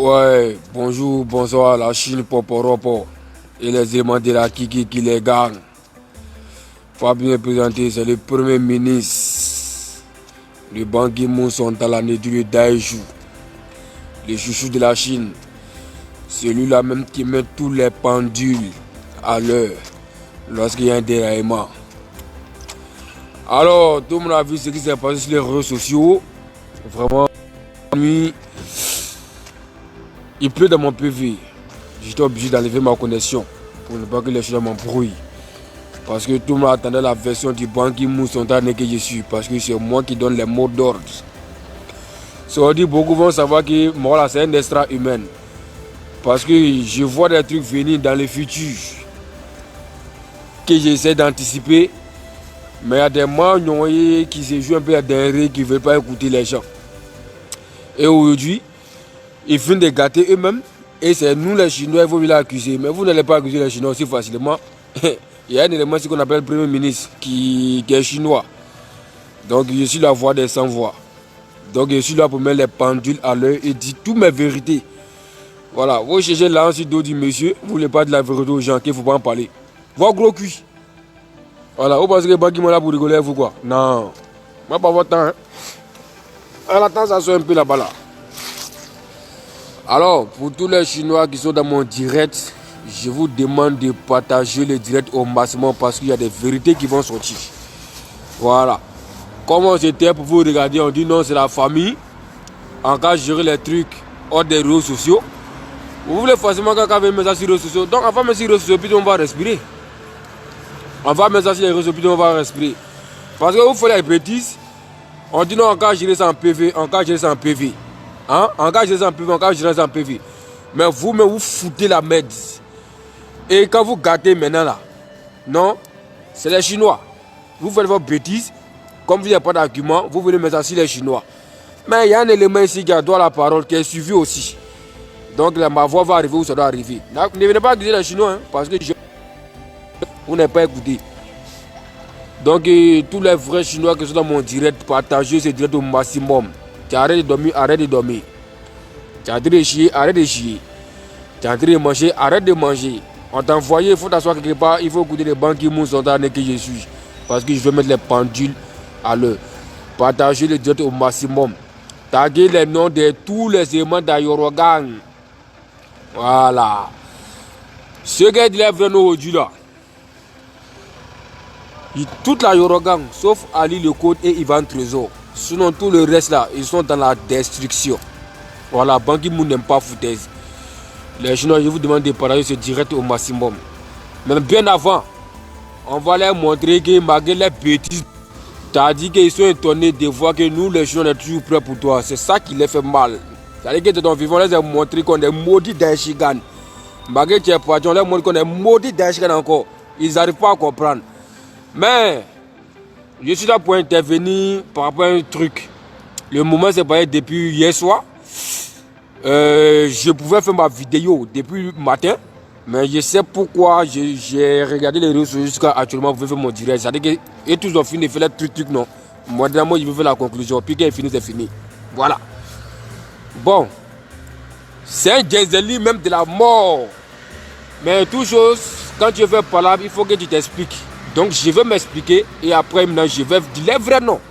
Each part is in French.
Ouais, bonjour, bonsoir, la Chine, Poporopo et les éléments de la Kiki qui les gagnent. Pas bien présenté, c'est le premier ministre. Le Ban Ki-moon sont à l'année du Daeju, le chouchou de la Chine. Celui-là même qui met tous les pendules à l'heure lorsqu'il y a un déraillement. Alors, tout le monde a vu ce qui s'est passé sur les réseaux sociaux. Vraiment, nuit. Il pleut dans mon PV. J'étais obligé d'enlever ma connexion pour ne pas que les choses m'embrouillent. Parce que tout le monde attendait la version du Ban Ki-moon spontané que je suis. Parce que c'est moi qui donne les mots d'ordre. Ça dit, beaucoup vont savoir que moi là c'est un extra humain. Parce que je vois des trucs venir dans le futur que j'essaie d'anticiper. Mais il y a des gens qui se jouent un peu à des qui ne veulent pas écouter les gens. Et aujourd'hui, ils finissent de gâter eux-mêmes. Et c'est nous les Chinois, il faut les accuser. Mais vous n'allez pas accuser les Chinois aussi facilement. Il y a un élément qu'on appelle le Premier ministre qui est chinois. Donc je suis la voix des sans-voix. Donc je suis là pour mettre les pendules à l'heure et dire toutes mes vérités. Voilà, vous cherchez là sur dos du monsieur, vous ne voulez pas de la vérité aux gens, qu'il ne faut pas en parler. Vos gros cul. Voilà, vous pensez que Ban Ki-moon là pour rigoler, vous quoi? Non. Moi pas votre temps. Hein. À la temps, ça soit un peu là-bas là. Alors, pour tous les Chinois qui sont dans mon direct, je vous demande de partager le direct au maximum parce qu'il y a des vérités qui vont sortir. Voilà. Comment c'était pour vous regarder, on dit non, c'est la famille. En cas de gérer les trucs hors des réseaux sociaux. Vous voulez forcément quelqu'un veut mettre ça sur les réseaux sociaux. Donc, on va mettre sur les réseaux sociaux, puis on va respirer. On va mettre ça sur les réseaux sociaux, puis on va respirer. Parce que vous faites les bêtises. On dit non, en cas de gérer ça en PV, en cas de gérer ça en PV. Hein? En cas de gérer ça en PV, en cas de gérer ça en PV. Mais vous-même, vous foutez la merde. Et quand vous gâtez maintenant là, non, c'est les Chinois. Vous faites vos bêtises. Comme vous n'avez pas d'argument, vous venez mettre ça sur les Chinois. Mais il y a un élément ici qui a droit à la parole qui est suivi aussi. Donc ma voix va arriver où ça doit arriver. Ne venez pas accuser les Chinois, hein, parce que vous n'avez pas écouté. Donc tous les vrais Chinois qui sont dans mon direct, partagez ce direct au maximum. Tu arrêtes de dormir, arrête de dormir. Tu as envie de chier, arrête de chier. Tu as envie de manger, arrête de manger. On t'a envoyé, il faut t'asseoir quelque part, il faut écouter les Ban Ki-moon spontané que je suis. Parce que je veux mettre les pendules à l'heure. Partagez le direct au maximum. Taguez les noms de tous les éléments d'Ayorogang. Voilà. Ce gars dit les vrais noms aujourd'hui là. Toute la Yorogang, sauf Ali Le Code et Ivan Trésor. Sinon tout le reste là, ils sont dans la destruction. Voilà, Ban Ki-moon n'aime pas foutaise. Les Chinois, je vous demande de partager ce direct au maximum. Même bien avant, on va leur montrer que malgré les bêtises, tu as dit qu'ils sont étonnés de voir que nous les Chinois on est toujours prêts pour toi. C'est ça qui les fait mal. C'est-à-dire que de ton vivant, on les a montré qu'on est maudits d'Aishigan. Malgré que tu es parti, on leur montre qu'on est maudits d'Aishigan encore. Ils n'arrivent pas à comprendre. Mais, je suis là pour intervenir par rapport à un truc. Le moment s'est passé depuis hier soir. Je pouvais faire ma vidéo depuis le matin. Mais je sais pourquoi j'ai regardé les réseaux sociaux jusqu'à actuellement pour faire mon direct. C'est-à-dire que tous ont fini de faire les trucs, non. Moi, je veux faire la conclusion. Puis quand il finit, c'est fini. Voilà. Bon. C'est un Genzeli même de la mort. Mais toute chose, quand tu veux parler, il faut que tu t'expliques. Donc je vais m'expliquer et après maintenant je vais dire les vrais noms.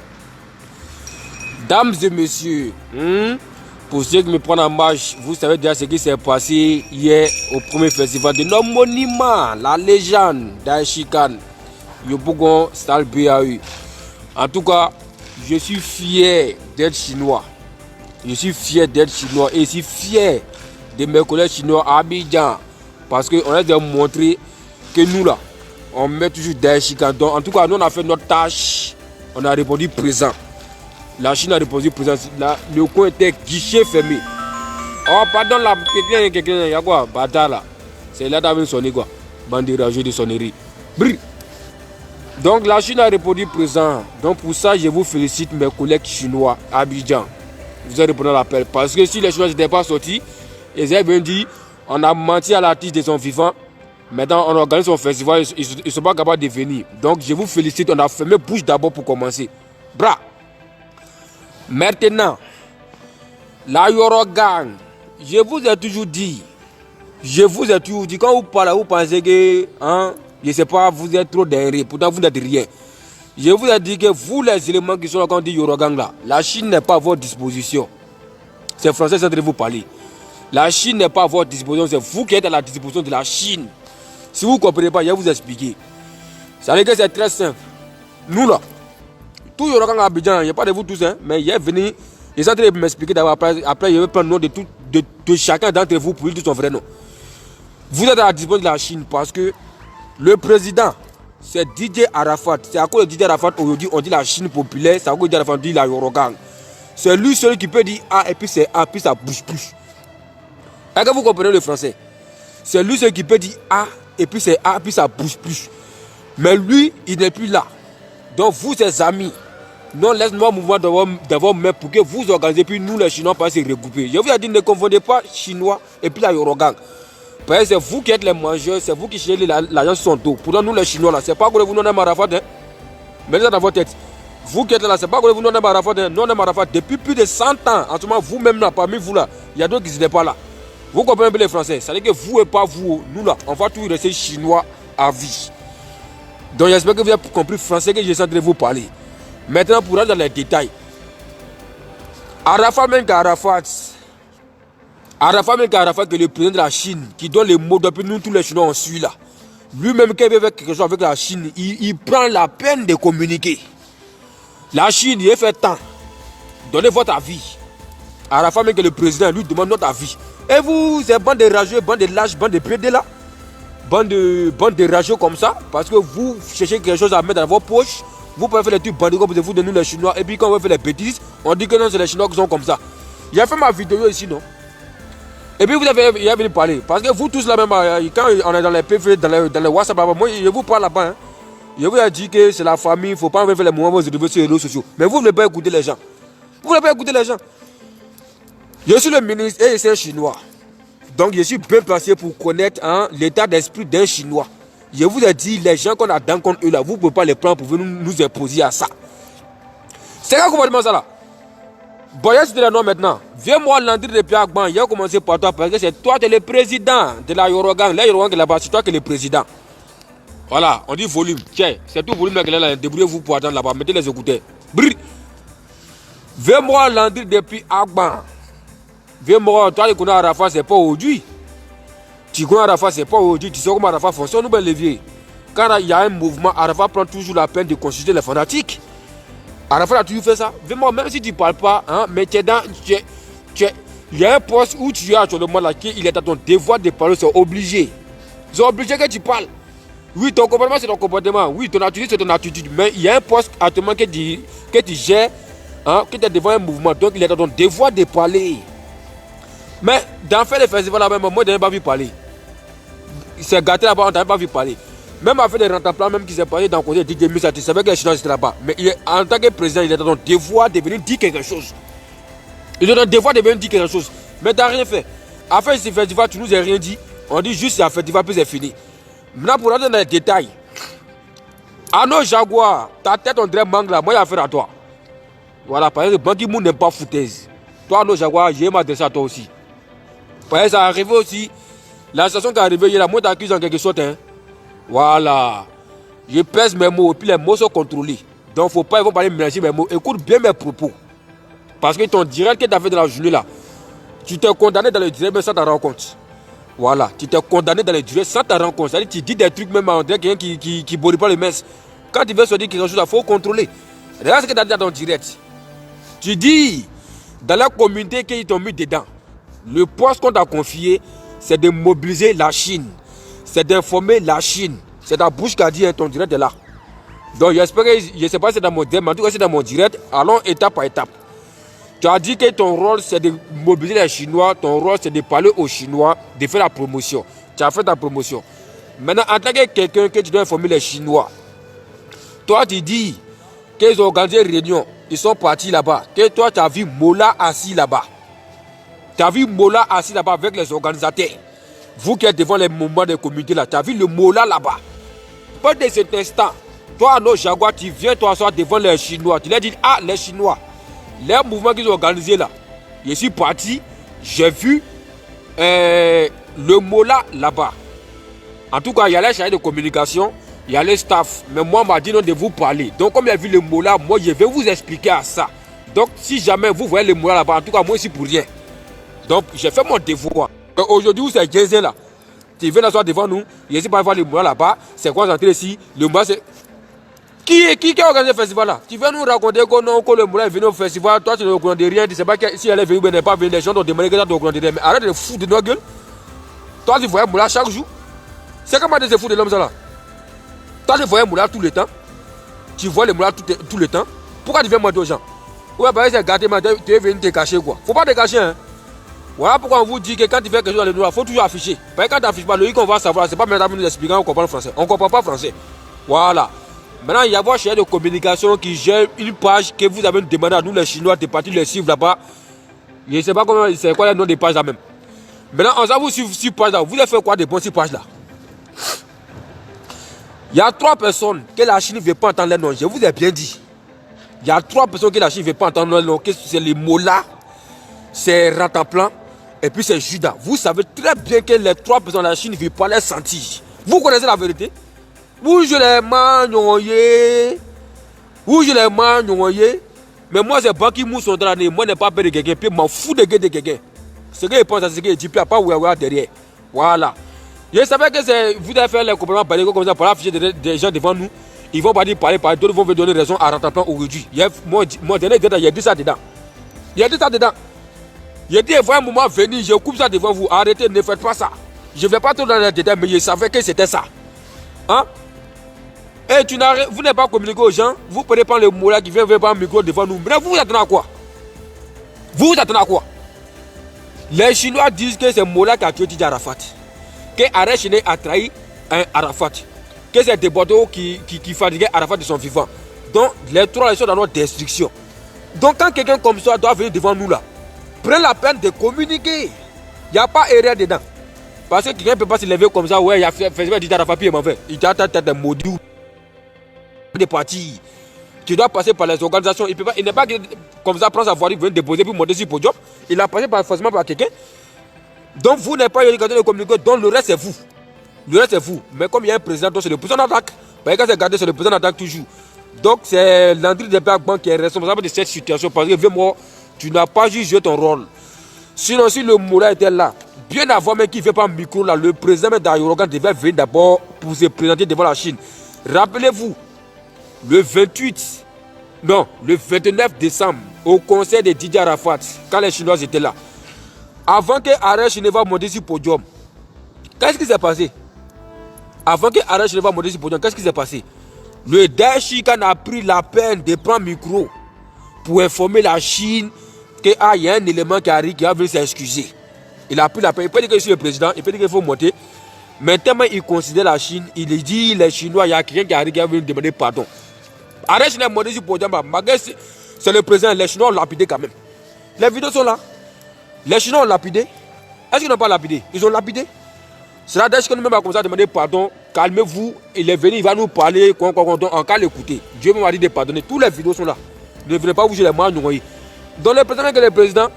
Dames et messieurs, pour ceux qui me prennent en marche, vous savez déjà ce qui s'est passé hier au premier festival de nos monuments, la légende d'Aishigan, Yobougon Stal BAU. En tout cas, je suis fier d'être chinois. Je suis fier d'être chinois et je suis fier de mes collègues chinois à Abidjan. Parce qu'on a déjà montré que nous là, on met toujours d'Aishigan. Donc en tout cas, nous on a fait notre tâche. On a répondu présent. La Chine a répondu présent. Le coin était guichet fermé. Oh pardon là, quelqu'un, il y a quoi? Bâtard là. C'est là d'avoir sonné quoi. Bande rageux de sonnerie. Brr. Donc la Chine a répondu présent. Donc pour ça, je vous félicite mes collègues chinois à Abidjan. Vous avez répondu à l'appel. Parce que si les Chinois n'étaient pas sortis, ils avaient bien dit, on a menti à l'artiste de son vivant. Maintenant, on organise son festival, ils ne sont pas capables de venir. Donc, je vous félicite, on a fermé bouche d'abord pour commencer. Bra. Maintenant, la Yorogang, je vous ai toujours dit, quand vous parlez, vous pensez que, hein, je ne sais pas, vous êtes trop derrière, pourtant vous n'êtes rien. Je vous ai dit que vous, les éléments qui sont là, quand on dit Yorogang là, la Chine n'est pas à votre disposition. C'est français, c'est de vous parler. La Chine n'est pas à votre disposition, c'est vous qui êtes à la disposition de la Chine. Si vous ne comprenez pas, je vais vous expliquer. Ça veut dire que c'est très simple. Nous là, tout Yorogang à Abidjan, il n'y a pas de vous tous, hein, mais il est venu, il est en train de m'expliquer d'abord, après je vais prendre le nom de chacun d'entre vous pour lui dire son vrai nom. Vous êtes à la disposition de la Chine parce que le président, c'est Didier Arafat. C'est à cause de Didier Arafat aujourd'hui, on dit la Chine populaire, c'est à cause de Didier Arafat, on dit la Yorogang. C'est lui seul qui peut dire A et puis c'est A, puis ça bouge plus. Est-ce que vous comprenez le français? C'est lui seul qui peut dire A et puis c'est A, puis ça bouge plus. Mais lui, il n'est plus là. Donc vous, ses amis, non, laisse-moi mouvement d'avoir main pour que vous organisez, puis nous les Chinois, pas se regrouper. Je vous ai dit, ne confondez pas Chinois et puis la Yorogang. Parce que c'est vous qui êtes les mangeurs, c'est vous qui cherchez l'argent sur son dos. Pourtant, nous les Chinois, là, c'est pas que vous nous n'aimez Arafat, hein. Mettez ça dans votre tête. Vous qui êtes là, c'est pas que vous nous n'aimez Arafat, hein. Nous on aime Arafat depuis plus de 100 ans. En ce moment, vous-même là, parmi vous là, il y a d'autres qui ne sont pas là. Vous comprenez un peu les Français. Ça veut dire que vous et pas vous, nous là, on va tous rester Chinois à vie. Donc j'espère que vous avez compris le français que j'essaie de vous parler. Maintenant, pour rentrer dans les détails. Arafat, même qu'Arafat, que le président de la Chine, qui donne les mots depuis nous tous les Chinois, on suit là. Lui-même, quand il veut faire quelque chose avec la Chine, il prend la peine de communiquer. La Chine, il fait tant. Donnez votre avis. Arafat, même que le président, lui demande notre avis. Et vous, ces bandes de rageux, bandes de lâches, bandes de pédés là, bandes de rageux comme ça, parce que vous cherchez quelque chose à mettre dans vos poches. Vous pouvez faire les trucs bandits comme vous de nous les Chinois. Et puis quand on veut faire les bêtises, on dit que non, c'est les Chinois qui sont comme ça. J'ai fait ma vidéo ici, non? Et puis vous avez venu parler. Parce que vous tous là même, quand on est dans les PV, dans les WhatsApp, moi je vous parle là-bas. Hein. Je vous ai dit que c'est la famille, il ne faut pas faire les moments où vous êtes sur les réseaux sociaux. Mais vous ne voulez pas écouter les gens. Vous ne voulez pas écouter les gens. Je suis le ministre et c'est un Chinois. Donc je suis bien placé pour connaître hein, l'état d'esprit d'un Chinois. Je vous ai dit, les gens qu'on a dans contre eux là, vous ne pouvez pas les prendre pour venir nous imposer à ça. C'est quoi complètement ça là? Bon, je suis là maintenant. Viens-moi l'entrée de Pierre Agban. Il a commencé par toi parce que c'est toi qui es le président de la Yorogang. La Yorogang est là-bas, c'est toi qui es le président. Voilà, on dit volume. Tiens, c'est tout volume qui est là. Débrouillez-vous pour attendre là-bas. Mettez les écouteurs. Brrr. Viens-moi l'entrée de Pierre Agban. Viens-moi, toi qui connais Arafat, c'est pas aujourd'hui. Tu connais Arafat, c'est pas aujourd'hui. Tu sais comment Arafat fonctionne ou bien levier. Quand il y a un mouvement, Arafat prend toujours la peine de consulter les fanatiques. Arafat a toujours fait ça. Vraiment, même si tu ne parles pas, hein, mais il y a un poste où tu es actuellement là, il est à ton devoir de parler, c'est obligé. C'est obligé que tu parles. Oui, ton comportement, c'est ton comportement. Oui, ton attitude, c'est ton attitude. Mais il y a un poste actuellement que tu gères, hein, que tu es devant un mouvement. Donc, il est à ton devoir de parler. Mais dans faire les festivals là-bas, moi, je n'ai pas vu parler. C'est gâté là-bas, on n'a pas vu parler. Même avec les rentaplan, même qui s'est passé dans le côté de Didier Moussa, tu savais que les Chinois étaient là-bas. Mais en tant que président, il est dans son devoir de venir dire quelque chose. Il est dans le devoir de venir dire quelque chose. Mais tu n'as rien fait. Après ce festival, tu nous as rien dit. On dit juste c'est un festival, puis c'est fini. Maintenant, pour rentrer dans les détails. Arnaud Jaguar, ta tête, on dirait mangue là. Moi, il y a affaire à toi. Voilà, parce que Ban Ki-moon n'aime pas foutaise. Toi, Arnaud Jaguar, je vais m'adresser à toi aussi. Parce que ça arrive aussi. La situation qui est arrivée, il y a la moi t'accuse en quelque sorte. Hein. Voilà. Je pèse mes mots et puis les mots sont contrôlés. Donc il ne faut pas parler mélanger mes mots. Écoute bien mes propos. Parce que ton direct que tu as fait dans la journée là, tu t'es condamné dans le direct mais sans t'en rendre compte. Voilà. Tu t'es condamné dans le direct sans t'en rendre compte. C'est-à-dire que tu dis des trucs même en direct, quelqu'un qui ne boit pas les messes. Quand tu veux se dire quelque chose, il faut contrôler. Regarde ce que tu as dit dans ton direct. Tu dis, dans la communauté qu'ils t'ont mis dedans, le poste qu'on t'a confié, c'est de mobiliser la Chine. C'est d'informer la Chine. C'est ta bouche qui a dit, hein, ton direct est là. Donc j'espère que, je ne sais pas si c'est dans mon direct, mais en tout cas c'est dans mon direct. Allons étape par étape. Tu as dit que ton rôle c'est de mobiliser les Chinois, ton rôle c'est de parler aux Chinois, de faire la promotion. Tu as fait ta promotion. Maintenant, en tant que quelqu'un que tu dois informer les Chinois, toi tu dis qu'ils ont organisé une réunion, ils sont partis là-bas, que toi tu as vu Mola assis là-bas. Tu as vu Mola assis là-bas avec les organisateurs. Vous qui êtes devant les moments de communauté là, tu as vu le Mola là-bas. Pas de cet instant, toi, Arnaud Jaguar, tu viens t'asseoir devant les Chinois. Tu leur dis, ah, les Chinois, les mouvements qu'ils ont organisés là, je suis parti, j'ai vu, le Mola là-bas, en tout cas, il y a les chargés de communication, il y a les staff. Mais moi, on m'a dit non de vous parler. Donc, comme il y a vu le Mola, moi, je vais vous expliquer à ça. Donc, si jamais vous voyez le Mola là-bas, en tout cas, moi, ici pour rien. Donc, j'ai fait mon devoir. Aujourd'hui, où c'est 15 là, tu viens d'asseoir devant nous, il y a pas voir le Mola là-bas, c'est quoi j'entends ici, le Mola, c'est... Qui a organisé le festival là? Tu viens nous raconter que non, que le Moula est venu au festival, toi tu ne reconnais rien, tu ne sais pas si elle est venue ou elle n'est pas venue, les gens t'ont demandé que tu ne reconnais rien. Mais arrête de foutre de nos gueules. Toi tu voyais Moula chaque jour. C'est comment tu te fous de l'homme ça là? Toi tu voyais Moula tout le temps. Tu vois le Moula tout le temps. Pourquoi tu viens mentir aux gens? Ouais, bah c'est gâté, mais tu es venu te cacher quoi. Faut pas te cacher hein. Voilà pourquoi on vous dit que quand tu fais quelque chose dans le noir, il faut toujours afficher. Parce que quand tu n'affiches pas, le hic on va savoir, c'est pas maintenant nous expliquer, on comprend le français. On ne comprend pas le français. Voilà. Maintenant, il y a vos chaînes de communication qui gèrent une page que vous avez demandé à nous les Chinois de partir les suivre là-bas. Je ne sais pas comment, c'est quoi le nom des pages là même. Maintenant, on va vous suivre sur page là. Vous avez fait quoi de bon sur page là? Il y a 3 personnes que la Chine ne veut pas entendre leur nom. Je vous ai bien dit. Il y a 3 personnes que la Chine ne veut pas entendre leur nom. C'est les Mola, c'est Rataplan et puis c'est Judas. Vous savez très bien que les 3 personnes de la Chine ne veulent pas les sentir. Vous connaissez la vérité? Vous je les mange, vous je les mange, mais moi c'est pas qui mousse dans l'année, moi n'est pas peur de quelqu'un, puis m'en fous de quelqu'un. Ce que je pense à ce que je dis, puis à pas où derrière. Voilà. Je savais que c'est vous devez faire les compléments comme ça pour afficher des gens devant nous. Ils vont pas dire parler, d'autres vont vous donner raison à Rataplan aujourd'hui. Moi dernier détail, il y a dit ça dedans. Il y a dit ça dedans. Il dit, il faut un moment venir, je coupe ça devant vous. Arrêtez, ne faites pas ça. Je ne vais pas trop dans les détails, mais je savais que c'était ça. Hein? Et vous n'avez pas communiqué aux gens, vous prenez pas le Moula qui vient prendre un micro devant nous. Mais vous attendez à quoi? Vous attendez à quoi? Les Chinois disent que c'est Moula qui a tué Didier Arafat. Que Arès Chine a trahi un Arafat. Que c'est des bateaux qui fatiguaient Arafat de son vivant. Donc les 3 sont dans notre destruction. Donc quand quelqu'un comme ça doit venir devant nous là, prenez la peine de communiquer. Il n'y a pas erreur dedans. Parce que quelqu'un ne peut pas se lever comme ça, ouais, il a fait Didier Arafat puis il m'a fait. Il t'a des maudits. Des partis. Tu dois passer par les organisations. Il n'est pas comme ça, prendre sa voiture, venir déposer puis monter sur le podium. Il a passé forcément par quelqu'un. Donc vous n'avez pas eu l'occasion de communiquer. Donc le reste c'est vous. Le reste c'est vous. Mais comme il y a un président, donc c'est le président d'attaque. Parce que c'est gardé, c'est le président d'attaque toujours. Donc c'est Landry de Bergman qui est responsable de cette situation. Parce que moi, tu n'as pas juste joué ton rôle. Sinon, si le Moula était là, bien avant même qu'il ne fait pas un micro là, le président d'Ayorogan devait venir d'abord pour se présenter devant la Chine. Rappelez-vous. Le 29 décembre, au conseil de Didier Arafat, quand les Chinois étaient là, avant que Arès Chine va monter sur le podium, qu'est-ce qui s'est passé? Avant que Arès Chine va monter sur le podium, qu'est-ce qui s'est passé? Le Daishikan a pris la peine de prendre le micro pour informer la Chine qu'il y a un élément qui arrive qui va venir s'excuser. Il a pris la peine, il peut dire que je suis le président, il peut dire qu'il faut monter. Mais tellement il considère la Chine, il dit les Chinois, il y a quelqu'un qui arrive qui va venir demander pardon. Arrête, je monté sur le podium. C'est le président. Les Chinois ont lapidé quand même. Les vidéos sont là. Les Chinois ont lapidé. Est-ce qu'ils n'ont pas lapidé? Ils ont lapidé. C'est là que nous même a commencé à demander pardon. Calmez-vous. Il est venu, il va nous parler. En cas l'écouter. Dieu m'a dit de pardonner. Toutes les vidéos sont là. Ne venez pas vous jouer les mains noyées. Donc le président que le président,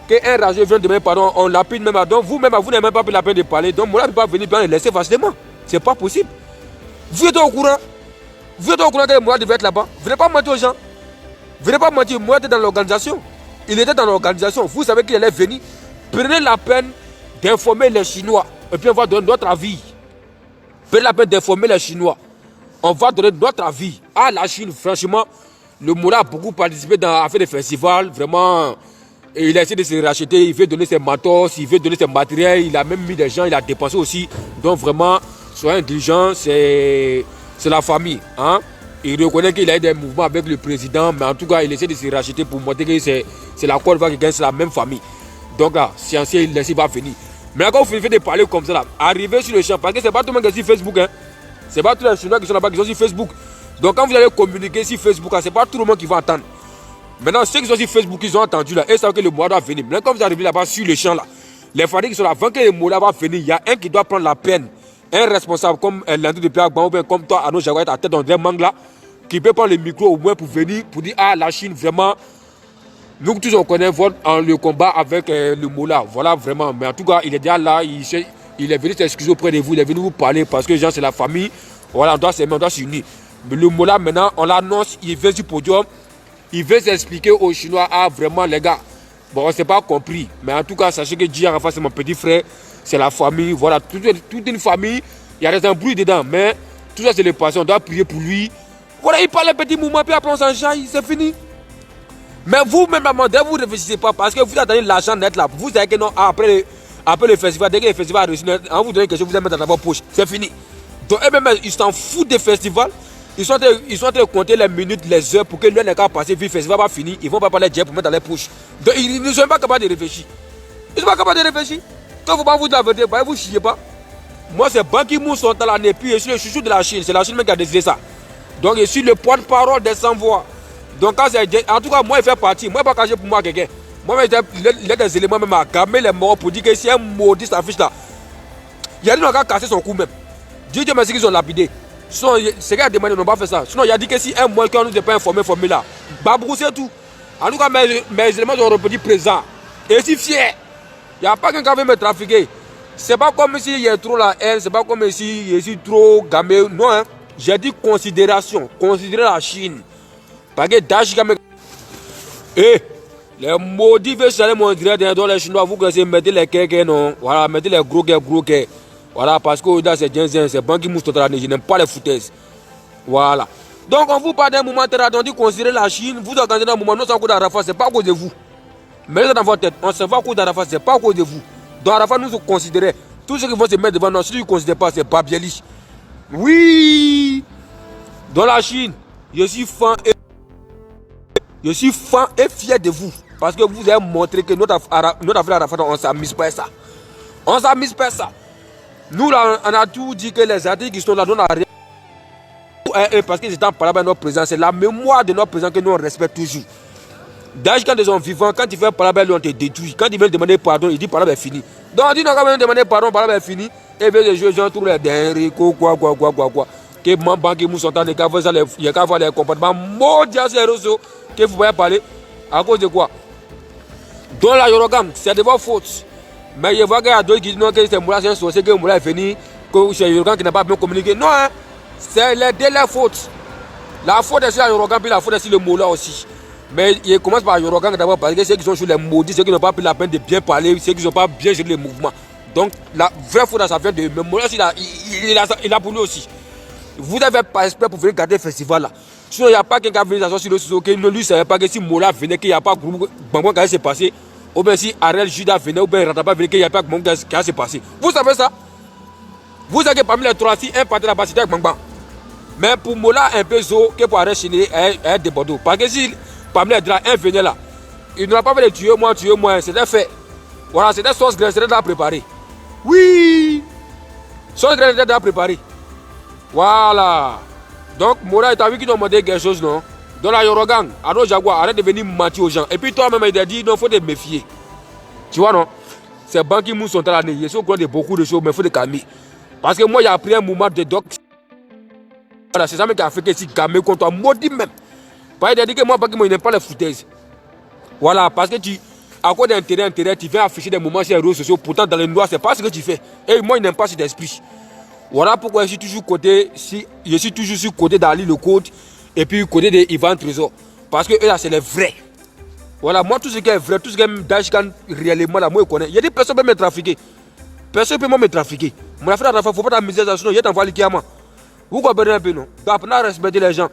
qu'un rageux vient demander pardon, on lapide même. Donc vous-même, vous n'avez même pas pris la peine de parler. Donc moi, je ne peux pas venir et laisser facilement. C'est pas possible. Vous êtes au courant? Vous êtes au courant que moi devait être là-bas? Venez pas mentir aux gens. Venez pas mentir. Moi, j'étais dans l'organisation. Il était dans l'organisation. Vous savez qu'il allait venir. Prenez la peine d'informer les Chinois. Et puis on va donner notre avis. Prenez la peine d'informer les Chinois. On va donner notre avis à la Chine. Franchement, le Moula a beaucoup participé à faire des festivals. Vraiment, il a essayé de se racheter. Il veut donner ses matos, il veut donner ses matériels. Il a même mis des gens, il a dépensé aussi. Donc vraiment, soyez intelligents. C'est la famille. Hein? Il reconnaît qu'il a eu des mouvements avec le président, mais en tout cas, il essaie de se racheter pour montrer que c'est la Côte d'Ivoire qui gagne, c'est la même famille. Donc là, Sciences, il va venir. Mais quand vous finissez de parler comme ça, là, arrivez sur le champ, parce que c'est pas tout le monde qui est sur Facebook. Hein? C'est pas tous les Chinois qui sont là-bas qui sont sur Facebook. Donc quand vous allez communiquer sur Facebook, c'est pas tout le monde qui va entendre. Maintenant, ceux qui sont sur Facebook, ils ont entendu là, et savent que le mois doit venir. Maintenant, quand vous arrivez là-bas sur le champ, là, les familles qui sont là, avant que le mois va venir, il y a un qui doit prendre la peine. Un responsable comme Landry de Pierre ou bien comme toi, Arnaud Jaguar, à tête dans des mangues là, qui peut prendre le micro au moins pour venir, pour dire, ah, la Chine, vraiment, Nous tous on connaît le combat avec le Mola. Voilà vraiment. Mais en tout cas, il est déjà là. Il est venu s'excuser auprès de vous. Il est venu vous parler parce que gens c'est la famille. Voilà, on doit s'aimer, on doit s'unir. Mais le Mola maintenant, on l'annonce, il vient du podium. Il veut s'expliquer aux Chinois. Ah vraiment les gars. Bon, on ne s'est pas compris. Mais en tout cas, sachez que Dji Arafat c'est mon petit frère. C'est la famille. Voilà, toute une famille. Il y a des embrouilles dedans. Mais tout ça c'est le passé. On doit prier pour lui. Voilà, il parle un petit moment. Puis après on s'enchaîne. C'est fini. Mais vous-même, maman, dès vous ne réfléchissez pas parce que vous attendez l'argent net là. Vous savez que non, après le festival, dès que le festival a réussi, on vous donne quelque chose, vous allez mettre dans votre poche. C'est fini. Donc, eux-mêmes, ils s'en foutent des festivals. Ils sont en train de compter les minutes, les heures pour que l'un n'ait qu'à passer, puis le festival va finir. Ils ne vont pas parler de pour mettre dans les poches. Donc, ils ne sont pas capables de réfléchir. Ils ne sont pas capables de réfléchir. Quand vous ne pouvez pas vous avertir, vous ne chiez pas. Moi, c'est Ban Ki-moon sont dans l'année, puis je suis le chouchou de la Chine. C'est la Chine même qui a décidé ça. Donc, je suis le porte-parole des sans-voix. Donc, quand en tout cas, moi, il fait partie. Moi, je ne vais pas cacher pour moi quelqu'un. Moi, il y a des éléments même à gamer les morts pour dire que si un maudit s'affiche là, il y a des gens qui ont cassé son cou même. Dieu merci qu'ils ont lapidé. Sinon, c'est qu'ils demandé, ils n'ont pas fait ça. Sinon, il a dit que si un mois qu'on nous n'est pas informé là, Babrou, c'est tout. En tout cas, mes éléments sont repris présents. Et je suis fier. Il n'y a pas quelqu'un qui veut me trafiquer. C'est pas comme s'il y a trop la haine, c'est pas comme si je suis trop gamé. Non, hein. J'ai dit considération. Considérer la Chine. Parce que Daesh Gamé. Eh, les maudits veulent chaler mon direct dans les Chinois. Vous connaissez, mettez les kékés, non. Voilà, mettez les gros kékés. Voilà, parce que là, c'est Djenzien, c'est Ban Ki-moon, je n'aime pas les foutaises. Voilà. Donc, on vous parle d'un moment terre, on dit considérer la Chine. Vous organisez un moment, non, c'est à cause d'Arafat, c'est pas à cause de vous. Mettez ça dans votre tête. On ne sait pas à cause d'Arafat, c'est pas à cause de vous. Donc, Arafat nous considérer. Tout ce qui vont se mettre devant nous, si ils ne considèrent pas, c'est pas bien liche. Oui. Dans la Chine, je suis fan et fier de vous. Parce que vous avez montré que notre affaire Arafat, on ne s'amuse pas à ça. On ne s'amuse pas à ça. Nous, là, on a tout dit que les artistes qui sont là, nous, on a rien. Parce qu'ils étaient en parlant avec notre président, c'est la mémoire de notre président que nous, on respecte toujours. D'ailleurs, quand ils sont vivants, quand ils font parler avec lui, on te détruit. Quand ils veulent demander pardon, ils disent parler est fini. Donc, on dit non, quand ils demander pardon, parler est fini. Et bien, les gens trouvent les derniers, quoi. Que Ban Ki-moon sont en train de faire ça, il y a qu'à voir les comportements maudits sur les réseaux, que vous pouvez parler. À cause de quoi? Donc, la Yorogam, c'est de votre faute. Mais je vois qu'il y a d'autres qui disent non, que c'est Moula, c'est un sorcier, que Moula est venu, que c'est Yorogam qui n'a pas bien communiqué. Non, hein, c'est de leur faute. La faute est sur la Yorogam, puis la faute est sur le Moula aussi. Mais il commence par Yorogam d'abord parce que ceux qui sont sur les maudits, ceux qui n'ont pas pris la peine de bien parler, ceux qui n'ont pas bien géré les mouvements. Donc la vraie faute, ça vient de mais Moula, il a pour lui aussi. Vous n'avez pas esprit pour venir garder le festival là. Sinon, il n'y a pas quelqu'un qui vient sur le réseau, qui ne lui savait pas que si Moula venait, qu'il n'y a pas de groupe, Bambouin qui allait se passer. Ou bien si Ariel Juda venait, ou bien Rataba venait, qu'il n'y a pas de groupe qui allait se passer. Vous savez ça? Vous savez que parmi les trois, si un parti là-bas, c'était avec Bambouin. Mais pour Moula, un peu zo, que pour Ariel Chine, est de Bordeaux. Parce que si parmi les trois, un venait là, il n'aura pas fait de tuer moi, c'était fait. Voilà, c'était sauce graine, c'était déjà préparé. Oui! Sauce graine, c'était déjà préparé. Voilà. Donc, Moula, tu as vu qu'ils ont demandé quelque chose, non? Dans la Yorogang, alors Jaguar, arrête de venir mentir aux gens. Et puis toi-même, il t'a dit, non, il faut te méfier. Tu vois, non? C'est Ban Ki-moon sont à l'année. Ils sont au courant de beaucoup de choses, mais il faut te calmer. Parce que moi, j'ai appris un mouvement de doc. Voilà, c'est ça qui a fait que si calmer contre toi, maudit même. Parce qu'il a dit que moi, Ban Ki-moon, il n'aime pas les foutaises. Voilà, parce que à cause d'intérêt, tu viens afficher des moments sur les réseaux sociaux. Pourtant, dans les noirs, c'est pas ce que tu fais. Et moi, il n'aime pas cet esprit. Voilà pourquoi je suis toujours sur côté d'Ali le Code et puis côté de Ivan Trésor. Parce que eux là, c'est les vrais. Voilà, moi, tout ce qui est vrai, tout ce qui est Dashkan réellement là, moi, je connais. Il y a des personnes qui peuvent me trafiquer. Personne ne peut me trafiquer. Mon affaire, il ne faut pas t'amuser ça, sinon, il y a t'envoie l'Ikiyama. Vous comprenez un peu, non? Donc, apprenez à respecter les gens.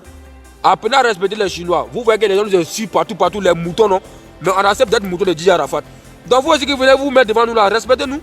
Apprenez à respecter les Chinois. Vous voyez que les gens nous suivent partout, les moutons, non? Mais on accepte d'être moutons de Dji Arafat. Donc, vous aussi qui venez vous mettre devant nous là, respectez-nous.